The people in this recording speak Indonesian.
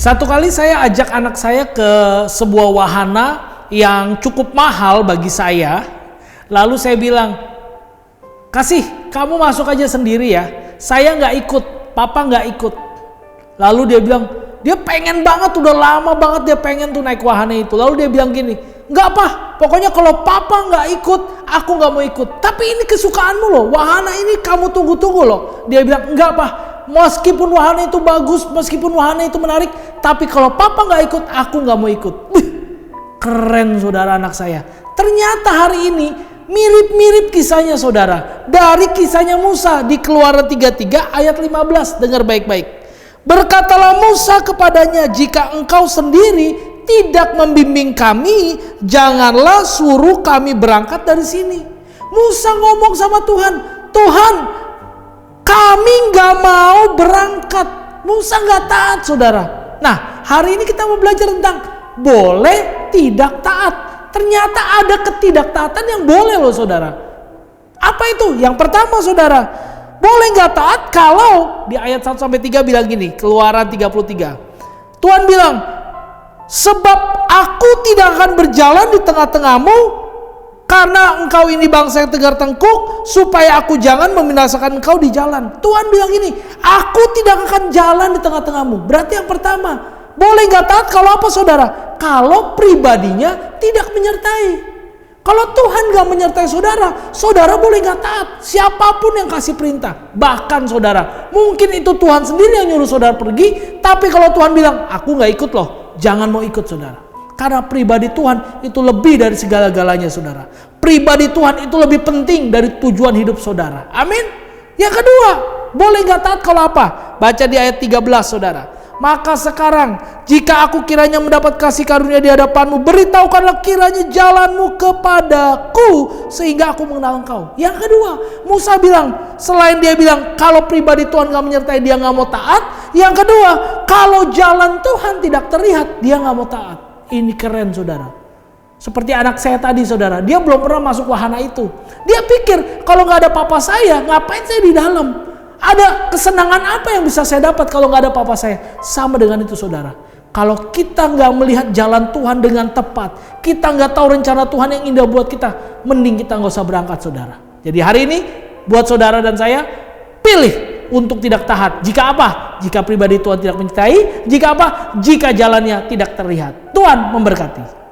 Satu kali saya ajak anak saya ke sebuah wahana yang cukup mahal bagi saya. Lalu saya bilang, kasih, kamu masuk aja sendiri ya. Saya nggak ikut, papa nggak ikut. Lalu dia bilang, dia pengen banget, udah lama banget dia pengen tuh naik wahana itu. Lalu dia bilang gini, nggak apa, pokoknya kalau papa nggak ikut, aku nggak mau ikut. Tapi ini kesukaanmu loh, wahana ini kamu tunggu-tunggu loh. Dia bilang, nggak apa, meskipun wahana itu bagus, meskipun wahana itu menarik, tapi kalau papa nggak ikut, aku nggak mau ikut. Wih, keren saudara anak saya. Ternyata hari ini mirip-mirip kisahnya saudara. Dari kisahnya Musa di Keluaran 33 ayat 15. Dengar baik-baik. Berkatalah Musa kepadanya, jika engkau sendiri tidak membimbing kami, janganlah suruh kami berangkat dari sini. Musa ngomong sama Tuhan, Tuhan, kami gak mau berangkat. Musa gak taat saudara. Nah, hari ini kita mau belajar tentang boleh tidak taat. Ternyata ada ketidaktaatan yang boleh loh saudara. Apa itu? Yang pertama saudara, boleh gak taat kalau di ayat 1-3 bilang gini, Keluaran 33. Tuhan bilang, sebab aku tidak akan berjalan di tengah-tengahmu, karena engkau ini bangsa yang tegar tengkuk, supaya aku jangan membinasakan engkau di jalan. Tuhan bilang gini, aku tidak akan jalan di tengah-tengahmu. Berarti yang pertama, boleh gak taat kalau apa saudara? Kalau pribadinya tidak menyertai. Kalau Tuhan gak menyertai saudara, saudara boleh gak taat. Siapapun yang kasih perintah. Bahkan saudara, mungkin itu Tuhan sendiri yang nyuruh saudara pergi, tapi kalau Tuhan bilang, aku gak ikut loh, jangan mau ikut saudara. Karena pribadi Tuhan itu lebih dari segala-galanya saudara. Pribadi Tuhan itu lebih penting dari tujuan hidup saudara. Amin. Yang kedua, boleh gak taat kalau apa? Baca di ayat 13 saudara. Maka sekarang jika aku kiranya mendapat kasih karunia di hadapanmu, beritahukanlah kiranya jalanmu kepadaku sehingga aku mengenal engkau. Yang kedua, Musa bilang, selain dia bilang kalau pribadi Tuhan gak menyertai dia gak mau taat. Yang kedua, kalau jalan Tuhan tidak terlihat dia gak mau taat. Ini keren saudara. Seperti anak saya tadi saudara, dia belum pernah masuk wahana itu. Dia pikir kalau gak ada papa saya, ngapain saya di dalam? Ada kesenangan apa yang bisa saya dapat kalau gak ada papa saya? Sama dengan itu saudara. Kalau kita gak melihat jalan Tuhan dengan tepat, kita gak tahu rencana Tuhan yang indah buat kita, mending kita gak usah berangkat saudara. Jadi hari ini buat saudara dan saya, pilih untuk tidak taat. Jika apa? Jika pribadi Tuhan tidak menyertai. Jika apa? Jika jalannya tidak terlihat. Tuhan memberkati.